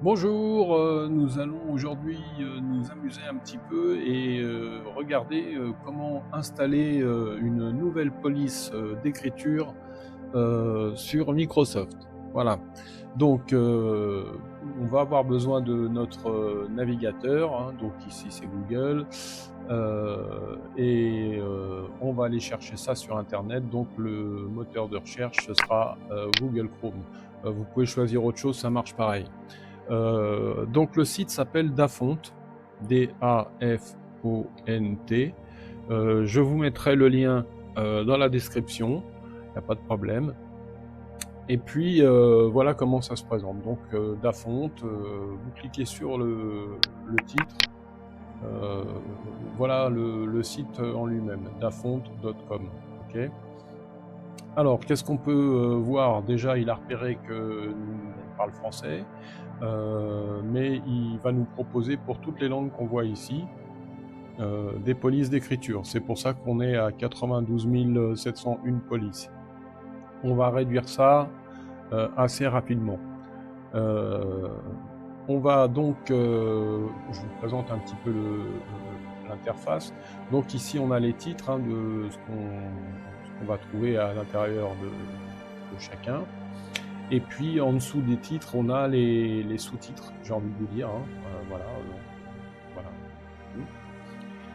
Bonjour, nous allons aujourd'hui nous amuser un petit peu et regarder comment installer une nouvelle police d'écriture sur Microsoft. Voilà. Donc, on va avoir besoin de notre navigateur, hein, donc ici c'est Google, et on va aller chercher ça sur Internet. Donc, le moteur de recherche ce sera Google Chrome. Vous pouvez choisir autre chose, ça marche pareil. Donc le site s'appelle Dafont, D-A-F-O-N-T. Je vous mettrai le lien dans la description, il n'y a pas de problème. Et puis voilà comment ça se présente. Donc Dafont, vous cliquez sur le titre, euh, voilà le site en lui-même, dafont.com. Ok. Alors, qu'est-ce qu'on peut voir? Déjà, il a repéré que nous, on parle français, mais il va nous proposer pour toutes les langues qu'on voit ici, des polices d'écriture. C'est pour ça qu'on est à 92 701 polices. On va réduire ça assez rapidement. On va donc, je vous présente un petit peu l'interface. Donc ici, on a les titres hein, de ce qu'on va trouver à l'intérieur de chacun. Et puis en dessous des titres, on a les sous-titres, j'ai envie de vous dire. Hein. Voilà.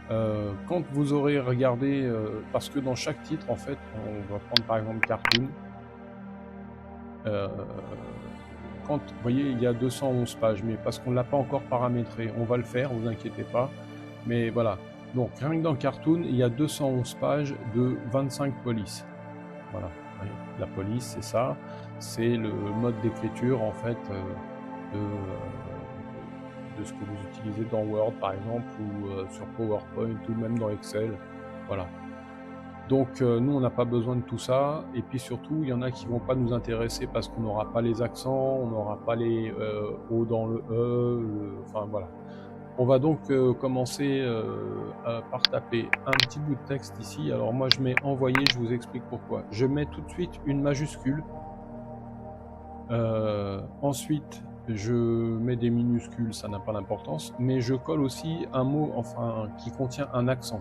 Voilà. Quand vous aurez regardé, parce que dans chaque titre, en fait, on va prendre par exemple Cartoon. Quand, vous voyez, il y a 211 pages, mais parce qu'on ne l'a pas encore paramétré, on va le faire, vous inquiétez pas. Mais voilà. Donc rien que dans Cartoon, il y a 211 pages de 25 polices. Voilà. La police, c'est ça. C'est le mode d'écriture en fait de ce que vous utilisez dans Word par exemple ou sur PowerPoint ou même dans Excel. Voilà. Donc nous on n'a pas besoin de tout ça et puis surtout il y en a qui vont pas nous intéresser parce qu'on n'aura pas les accents, on n'aura pas les O dans le E, enfin voilà. On va donc commencer par taper un petit bout de texte ici. Alors moi je mets envoyer, je vous explique pourquoi. Je mets tout de suite une majuscule. Ensuite je mets des minuscules, ça n'a pas d'importance, mais je colle aussi un mot enfin qui contient un accent.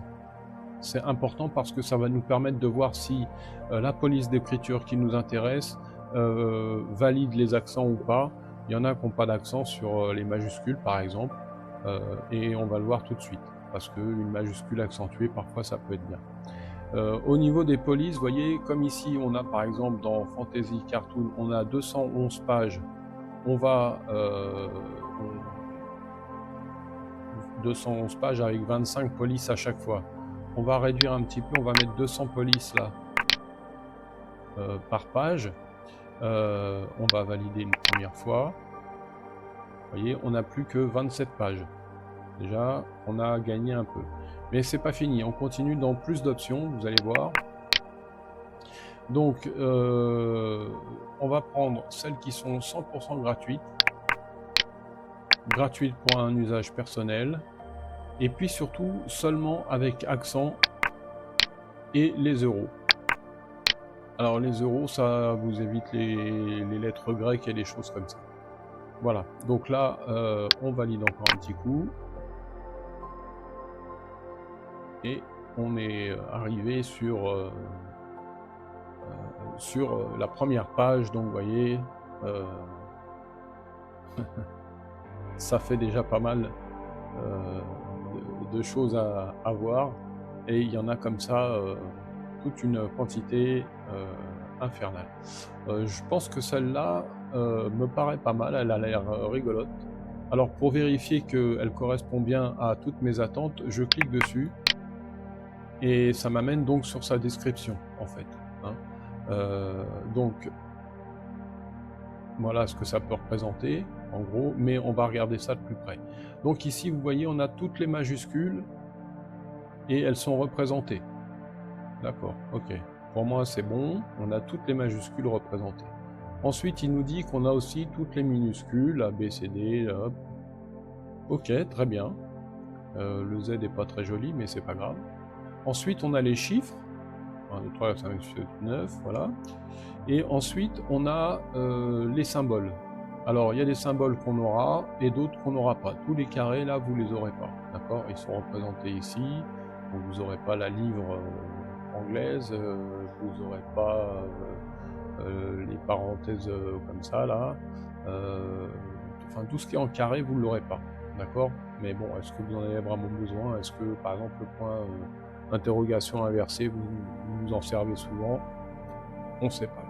C'est important parce que ça va nous permettre de voir si la police d'écriture qui nous intéresse valide les accents ou pas. Il y en a qui n'ont pas d'accent sur les majuscules par exemple, et on va le voir tout de suite, parce qu'une majuscule accentuée, parfois ça peut être bien. Au niveau des polices, vous voyez, comme ici on a par exemple dans Fantasy Cartoon, on a 211 pages, on va 211 pages avec 25 polices à chaque fois. On va réduire un petit peu, on va mettre 200 polices là par page. On va valider une première fois. Vous voyez, on n'a plus que 27 pages. Déjà, on a gagné un peu. Mais c'est pas fini, on continue dans plus d'options, vous allez voir. Donc, on va prendre celles qui sont 100% gratuites. Gratuites pour un usage personnel. Et puis surtout, seulement avec accent et les euros. Alors les euros, ça vous évite les lettres grecques et les choses comme ça. Voilà, donc là, on valide encore un petit coup. Et on est arrivé sur la première page, donc vous voyez, ça fait déjà pas mal de choses à voir. Et il y en a comme ça toute une quantité infernale. Je pense que celle-là me paraît pas mal, elle a l'air rigolote. Alors pour vérifier qu'elle correspond bien à toutes mes attentes, je clique dessus et ça m'amène donc sur sa description en fait. Hein. Donc voilà ce que ça peut représenter en gros, mais on va regarder ça de plus près. Donc ici vous voyez on a toutes les majuscules et elles sont représentées. D'accord, ok. Pour moi c'est bon, on a toutes les majuscules représentées. Ensuite il nous dit qu'on a aussi toutes les minuscules, A, B, C, D, hop. Ok, très bien. Le Z n'est pas très joli mais c'est pas grave. Ensuite on a les chiffres, 1, 2, 3, 4, 5, 6, 7, 8, 9, voilà. Et ensuite on a les symboles. Alors, il y a des symboles qu'on aura et d'autres qu'on n'aura pas. Tous les carrés, là, vous les aurez pas. D'accord? Ils sont représentés ici. Donc, vous n'aurez pas la livre anglaise. Vous n'aurez pas les parenthèses comme ça, là. Enfin, tout ce qui est en carré, vous ne l'aurez pas. D'accord? Mais bon, est-ce que vous en avez vraiment besoin? Est-ce que, par exemple, le point interrogation inversée, vous en servez souvent? On ne sait pas.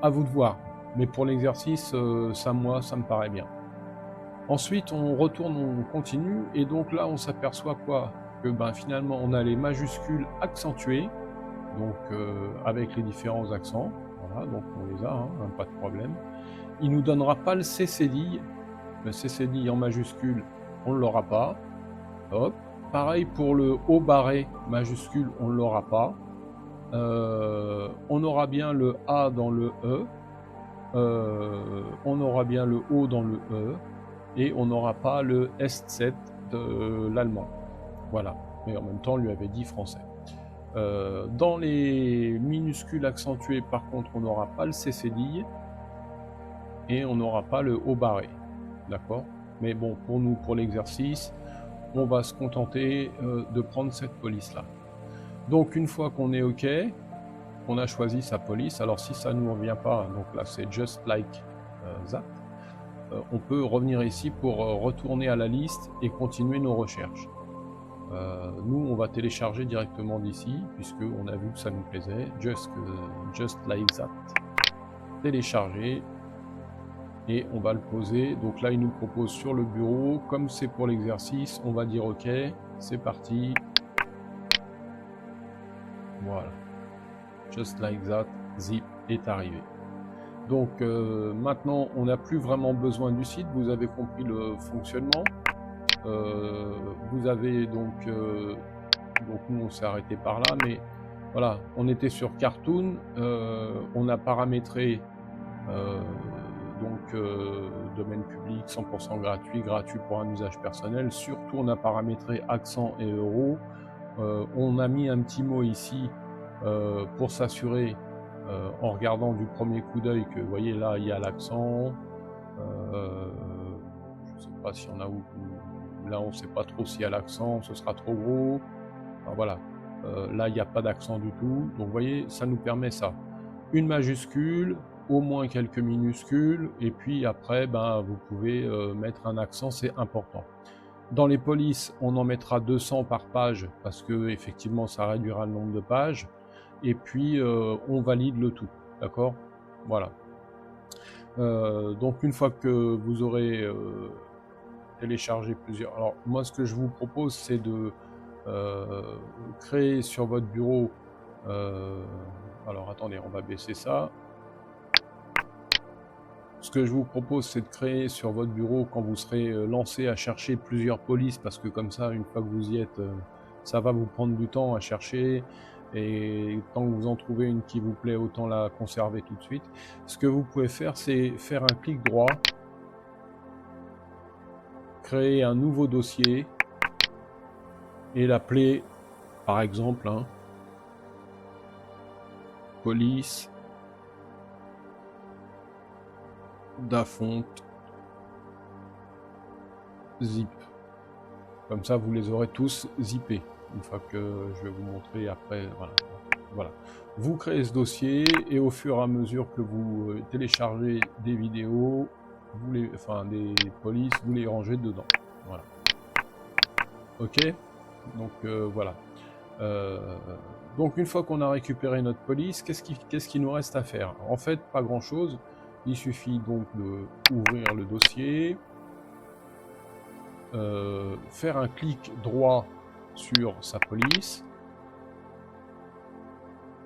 À vous de voir. Mais pour l'exercice, ça, moi, ça me paraît bien. Ensuite, on retourne, on continue, et donc là, on s'aperçoit quoi? Que finalement, on a les majuscules accentuées, donc avec les différents accents. Voilà, donc on les a, hein, pas de problème. Il ne nous donnera pas le CCD. Le CCD en majuscule, on ne l'aura pas. Hop. Pareil pour le haut barré majuscule, on ne l'aura pas. On aura bien le A dans le E. On aura bien le O dans le E. Et on n'aura pas le S7 de l'allemand. Voilà. Mais en même temps, on lui avait dit français. Dans les minuscules accentués, par contre, on n'aura pas le CCD. Et on n'aura pas le haut barré. D'accord? Mais bon, pour nous, pour l'exercice, on va se contenter de prendre cette police-là. Donc, une fois qu'on est OK, on a choisi sa police. Alors, si ça ne nous revient pas, donc là, c'est just like that, on peut revenir ici pour retourner à la liste et continuer nos recherches. Nous, on va télécharger directement d'ici, puisqu'on a vu que ça nous plaisait. Just like that. Télécharger. Et on va le poser. Donc là, il nous propose sur le bureau. Comme c'est pour l'exercice, on va dire OK. C'est parti. Voilà. Just like that, zip est arrivé. Donc maintenant, on n'a plus vraiment besoin du site. Vous avez compris le fonctionnement. Vous avez donc nous on s'est arrêté par là, mais voilà, on était sur Cartoon. On a paramétré domaine public 100% gratuit pour un usage personnel. Surtout, on a paramétré accent et euro. On a mis un petit mot ici pour s'assurer en regardant du premier coup d'œil que, vous voyez, là, il y a l'accent. Je ne sais pas s'il y en a où. Là, on ne sait pas trop s'il y a l'accent, ce sera trop gros. Enfin, voilà. Là, il n'y a pas d'accent du tout. Donc, vous voyez, ça nous permet ça. Une majuscule, au moins quelques minuscules, et puis après, vous pouvez mettre un accent, c'est important. Dans les polices, on en mettra 200 par page, parce que effectivement, ça réduira le nombre de pages. Et puis, on valide le tout, d'accord? Voilà. Donc, une fois que vous aurez téléchargé plusieurs... Alors, moi, ce que je vous propose, c'est de créer sur votre bureau... Alors, attendez, on va baisser ça. Ce que je vous propose, c'est de créer sur votre bureau, quand vous serez lancé à chercher plusieurs polices, parce que comme ça, une fois que vous y êtes, ça va vous prendre du temps à chercher, et tant que vous en trouvez une qui vous plaît, autant la conserver tout de suite. Ce que vous pouvez faire, c'est faire un clic droit, créer un nouveau dossier, et l'appeler, par exemple, police d'Afonte zip. Comme ça, vous les aurez tous zippés. Une fois que je vais vous montrer après, voilà. Vous créez ce dossier et au fur et à mesure que vous téléchargez des vidéos, des polices, vous les rangez dedans. Voilà. Ok. Donc voilà. Donc une fois qu'on a récupéré notre police, qu'est-ce qu'il nous reste à faire? En fait, pas grand-chose. Il suffit donc d'ouvrir le dossier, faire un clic droit sur sa police.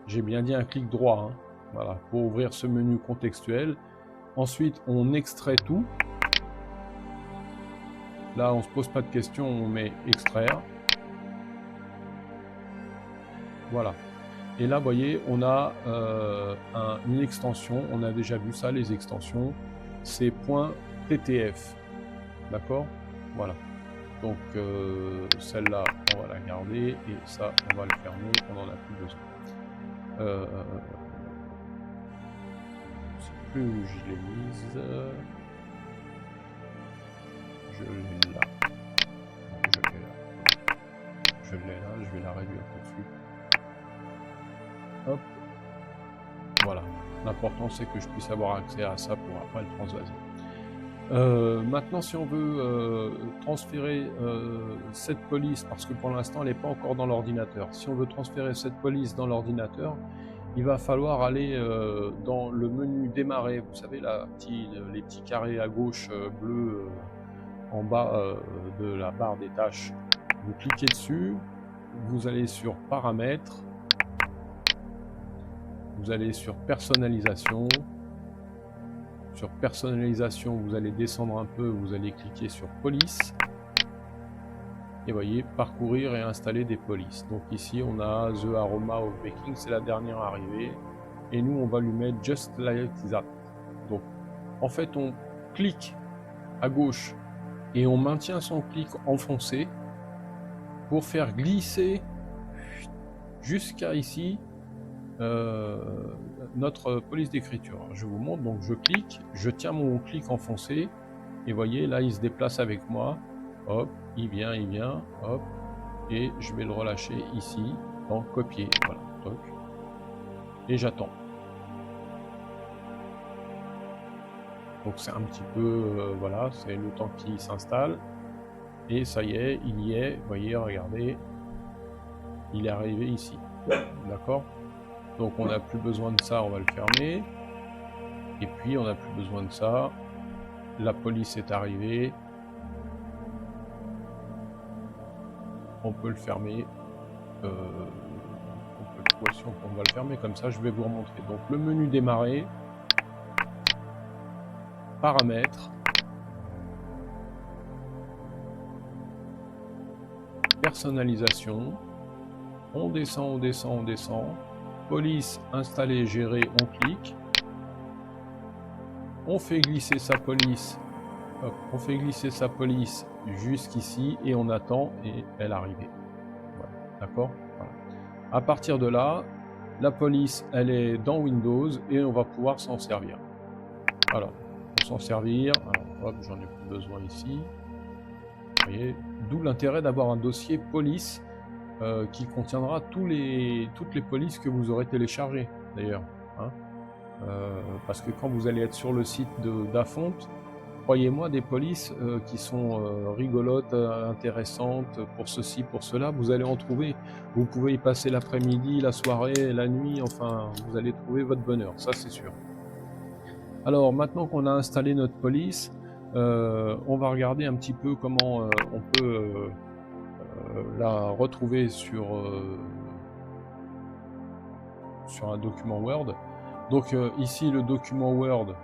J'ai bien dit un clic droit, voilà, pour ouvrir ce menu contextuel. Ensuite, on extrait tout. Là, on se pose pas de questions, on met extraire. Voilà. Et là, vous voyez, on a une extension. On a déjà vu ça, les extensions. C'est .ttf. D'accord? Voilà. Donc, celle-là, on va la garder. Et ça, on va le fermer. On n'en a plus besoin. plus où je l'ai mise. Je l'ai là. Je l'ai là, je vais la réduire tout de suite. Hop. Voilà. L'important c'est que je puisse avoir accès à ça pour après le transvaser. Maintenant, si on veut transférer cette police, parce que pour l'instant elle n'est pas encore dans l'ordinateur, si on veut transférer cette police dans l'ordinateur, il va falloir aller dans le menu démarrer, vous savez là, les petits carrés à gauche bleus en bas de la barre des tâches. Vous cliquez dessus, vous allez sur paramètres, vous allez sur personnalisation. Sur personnalisation, vous allez descendre un peu, vous allez cliquer sur police. Et voyez, parcourir et installer des polices. Donc ici, on a The Aroma of Baking, c'est la dernière arrivée. Et nous, on va lui mettre Just Like That. Donc, en fait, on clique à gauche et on maintient son clic enfoncé pour faire glisser jusqu'à ici notre police d'écriture. Je vous montre, donc je clique, je tiens mon clic enfoncé et voyez là il se déplace avec moi, hop, il vient, hop, et je vais le relâcher ici dans copier, voilà, toc, et j'attends. Donc c'est un petit peu, voilà, c'est le temps qui s'installe, et ça y est, il y est, voyez, regardez, il est arrivé ici, d'accord? Donc on n'a plus besoin de ça, on va le fermer. Et puis on n'a plus besoin de ça. La police est arrivée. On peut le fermer. Voici, on va le fermer comme ça, je vais vous remontrer. Donc le menu démarrer. Paramètres. Personnalisation. On descend, on descend, on descend. Police, installer, gérer, on clique. On fait glisser sa police. Hop, on fait glisser sa police jusqu'ici et on attend et elle arrive. Voilà, d'accord, voilà. À partir de là, la police, elle est dans Windows et on va pouvoir s'en servir. Alors, pour s'en servir, alors, hop, j'en ai plus besoin ici. Vous voyez, d'où l'intérêt d'avoir un dossier police qui contiendra toutes les polices que vous aurez téléchargées d'ailleurs, hein. Parce que quand vous allez être sur le site d'Afont, croyez-moi, des polices qui sont rigolotes, intéressantes, pour ceci, pour cela, vous allez en trouver. Vous pouvez y passer l'après-midi, la soirée, la nuit, enfin, vous allez trouver votre bonheur, ça c'est sûr. Alors, maintenant qu'on a installé notre police, on va regarder un petit peu comment on peut la retrouver sur un document Word. Donc ici le document Word,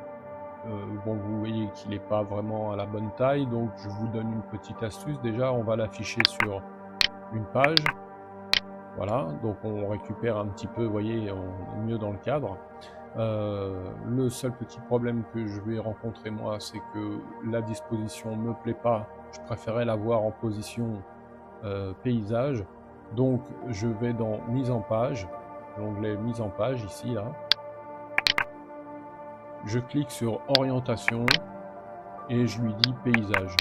bon, vous voyez qu'il n'est pas vraiment à la bonne taille, donc je vous donne une petite astuce. Déjà on va l'afficher sur une page, voilà, donc on récupère un petit peu, vous voyez, on est mieux dans le cadre. Le seul petit problème que je vais rencontrer moi, c'est que la disposition ne me plaît pas, je préférais l'avoir en position paysage, donc je vais dans mise en page, l'onglet mise en page ici là, je clique sur orientation et je lui dis paysage,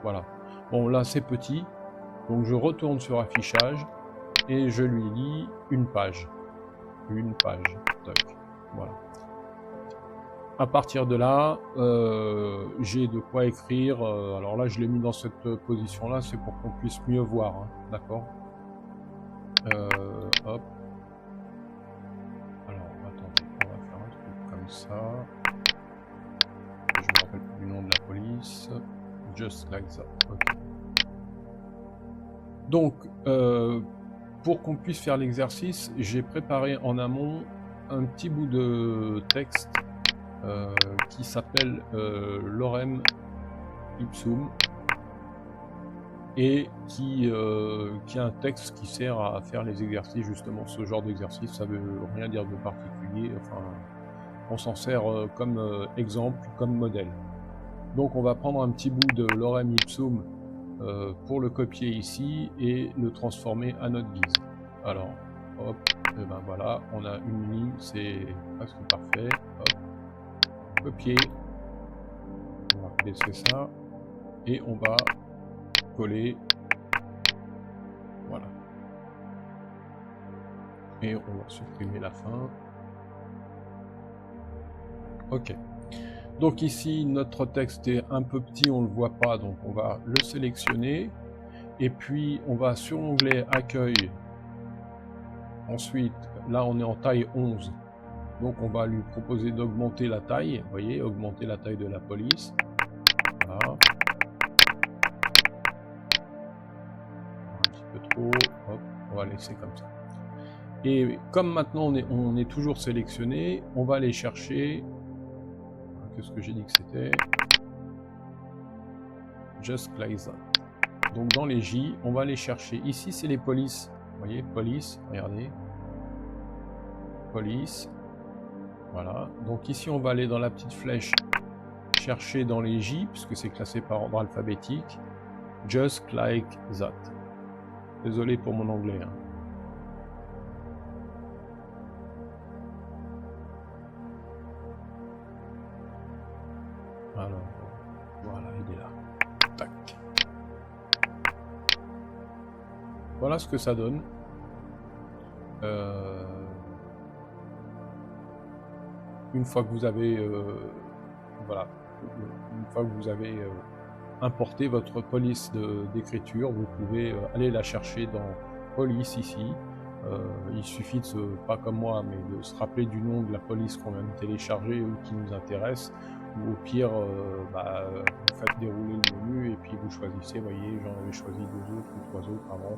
voilà. Bon là c'est petit, donc je retourne sur affichage et je lui dis une page, toc, voilà. À partir de là, j'ai de quoi écrire. Alors là, je l'ai mis dans cette position-là, c'est pour qu'on puisse mieux voir, hein, d'accord. Hop. Alors, attendez, on va faire un truc comme ça. Je me rappelle plus du nom de la police. Just like that. Ok. Donc, pour qu'on puisse faire l'exercice, j'ai préparé en amont un petit bout de texte qui s'appelle Lorem Ipsum et qui est un texte qui sert à faire les exercices, justement ce genre d'exercice. Ça veut rien dire de particulier, enfin on s'en sert comme exemple, comme modèle. Donc on va prendre un petit bout de Lorem Ipsum pour le copier ici et le transformer à notre guise. Alors hop, Et ben voilà, on a une ligne, c'est presque parfait. Hop, copier, on va laisser ça, et on va coller, voilà. Et on va supprimer la fin. Ok. Donc ici, notre texte est un peu petit, on ne le voit pas, donc on va le sélectionner. Et puis, on va sur l'onglet Accueil. Ensuite, là, on est en taille 11. Donc, on va lui proposer d'augmenter la taille. Vous voyez, augmenter la taille de la police. Voilà. Un petit peu trop. Hop, on va laisser comme ça. Et comme maintenant, on est toujours sélectionné, on va aller chercher... Qu'est-ce que j'ai dit que c'était? Just like that. Donc dans les J, on va aller chercher. Ici, c'est les polices. Vous voyez, police, regardez. Police. Voilà. Donc ici, on va aller dans la petite flèche, chercher dans les J, puisque c'est classé par ordre alphabétique. Just like that. Désolé pour mon anglais. Hein. Alors, voilà, il est là. Tac. Voilà ce que ça donne. Une fois que vous avez voilà, une fois que vous avez importé votre police d'écriture, vous pouvez aller la chercher dans police ici. Il suffit de pas comme moi, mais de se rappeler du nom de la police qu'on vient de télécharger ou qui nous intéresse. Ou au pire, vous faites dérouler le menu et puis vous choisissez. Vous voyez, j'en avais choisi 2 autres ou 3 autres avant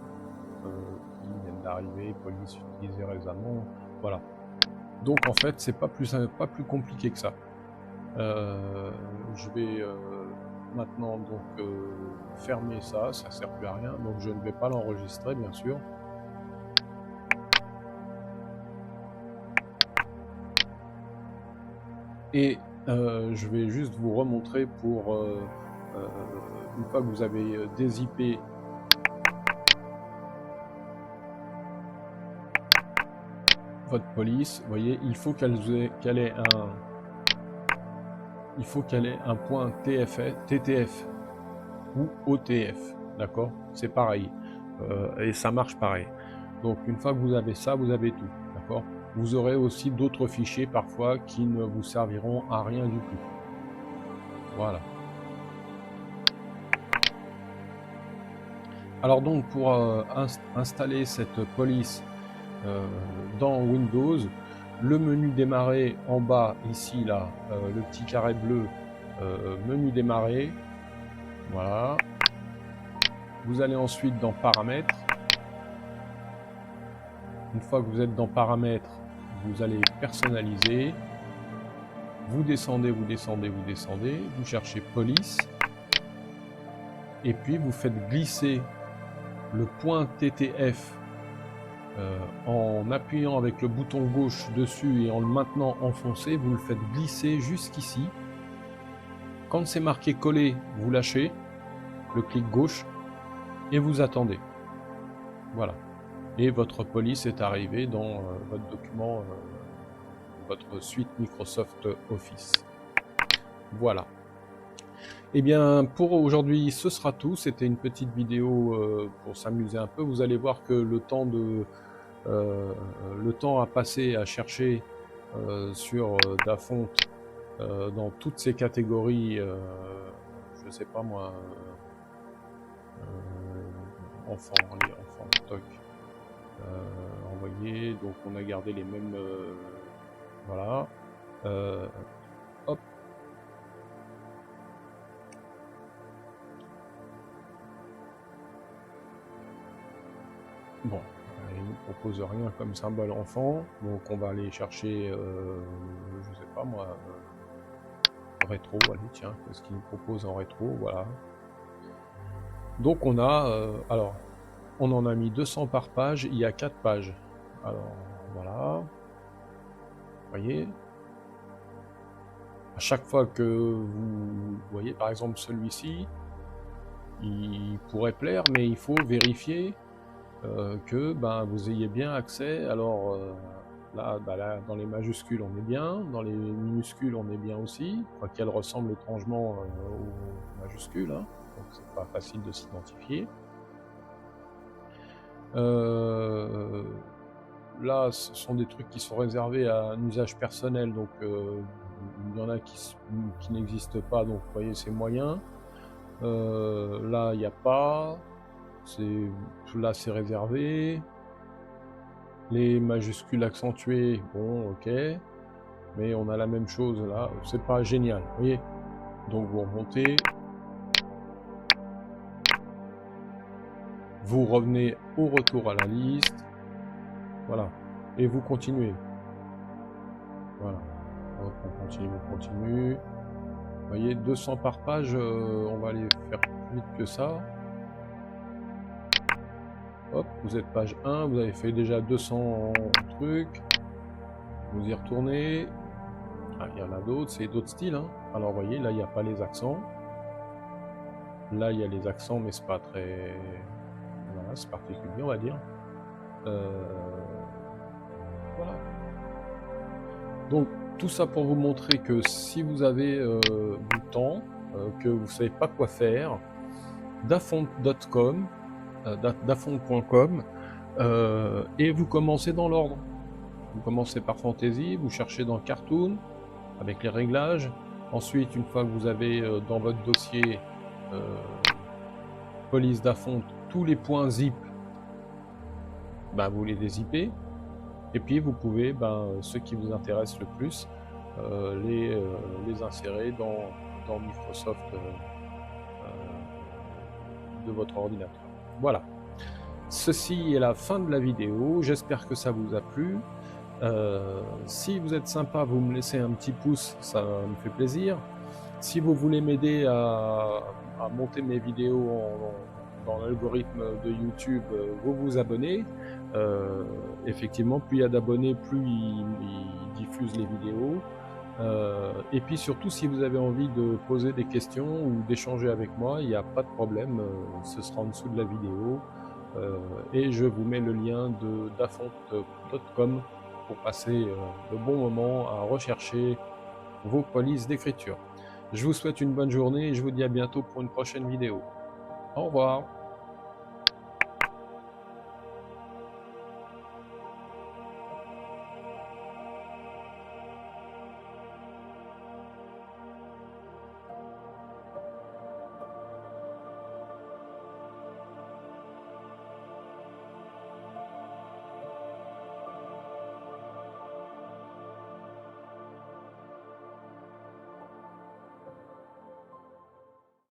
qui viennent d'arriver. Police utilisée récemment. Voilà. Donc en fait, c'est pas plus compliqué que ça. Je vais maintenant donc fermer ça, ça sert plus à rien, donc je ne vais pas l'enregistrer bien sûr. Et je vais juste vous remontrer pour une fois que vous avez dézippé votre police, vous voyez, il faut qu'elle ait un point TTF ou OTF, d'accord? C'est pareil, et ça marche pareil. Donc une fois que vous avez ça, vous avez tout, d'accord? Vous aurez aussi d'autres fichiers parfois qui ne vous serviront à rien du tout. Voilà. Alors donc pour installer cette police dans Windows, le menu démarrer en bas ici là, le petit carré bleu, menu démarrer, voilà. Vous allez ensuite dans paramètres. Une fois que vous êtes dans paramètres, vous allez personnaliser. Vous descendez, vous descendez, vous descendez. Vous cherchez police. Et puis vous faites glisser le point TTF en appuyant avec le bouton gauche dessus et en le maintenant enfoncé. Vous le faites glisser jusqu'ici. Quand c'est marqué coller, vous lâchez le clic gauche et vous attendez. Voilà. Et votre police est arrivée dans votre document, votre suite Microsoft Office. Voilà. Et bien, pour aujourd'hui, ce sera tout. C'était une petite vidéo pour s'amuser un peu. Vous allez voir que le temps à passer à chercher sur Dafont dans toutes ces catégories, je sais pas moi, enfants, toc. Envoyer, donc on a gardé les mêmes voilà, hop, bon, il ne nous propose rien comme symbole enfant, donc on va aller chercher je sais pas moi, rétro, allez tiens, qu'est-ce qu'il nous propose en rétro, voilà. Donc on a alors on en a mis 200 par page, il y a 4 pages. Alors, voilà. Vous voyez? À chaque fois que vous voyez, par exemple, celui-ci, il pourrait plaire, mais il faut vérifier que ben, vous ayez bien accès. Alors là, là, dans les majuscules, on est bien, dans les minuscules, on est bien aussi, qu'elles ressemblent étrangement aux majuscules, hein, donc c'est pas facile de s'identifier. Là, ce sont des trucs qui sont réservés à un usage personnel, donc il y en a qui n'existent pas, donc vous voyez, c'est moyen. Là, il n'y a pas. Là, c'est réservé. Les majuscules accentuées, bon, ok. Mais on a la même chose là, c'est pas génial, vous voyez. Donc vous remontez. Vous revenez au retour à la liste. Voilà. Et vous continuez. Voilà. Hop, on continue, on continue. Vous voyez, 200 par page, on va aller faire plus vite que ça. Hop, vous êtes page 1, vous avez fait déjà 200 trucs. Vous y retournez. Ah, il y en a d'autres, c'est d'autres styles, hein. Alors vous voyez, là il n'y a pas les accents. Là il y a les accents, mais c'est pas très... Voilà, c'est particulier, on va dire. Voilà. Donc tout ça pour vous montrer que si vous avez du temps, que vous ne savez pas quoi faire, dafont.com, dafont.com, et vous commencez dans l'ordre. Vous commencez par Fantasy, vous cherchez dans Cartoon, avec les réglages. Ensuite, une fois que vous avez dans votre dossier police Dafont tous les points zip, ben, vous les dézippez. Et puis vous pouvez, ceux qui vous intéressent le plus, les insérer dans Microsoft de votre ordinateur. Voilà. Ceci est la fin de la vidéo. J'espère que ça vous a plu. Si vous êtes sympa, vous me laissez un petit pouce, ça me fait plaisir. Si vous voulez m'aider à monter mes vidéos dans l'algorithme de YouTube, vous vous abonnez. Effectivement, plus il y a d'abonnés, plus il diffuse les vidéos. Et puis surtout, si vous avez envie de poser des questions ou d'échanger avec moi, il n'y a pas de problème, ce sera en dessous de la vidéo. Et je vous mets le lien de dafont.com pour passer de bons moments à rechercher vos polices d'écriture. Je vous souhaite une bonne journée et je vous dis à bientôt pour une prochaine vidéo. Au revoir.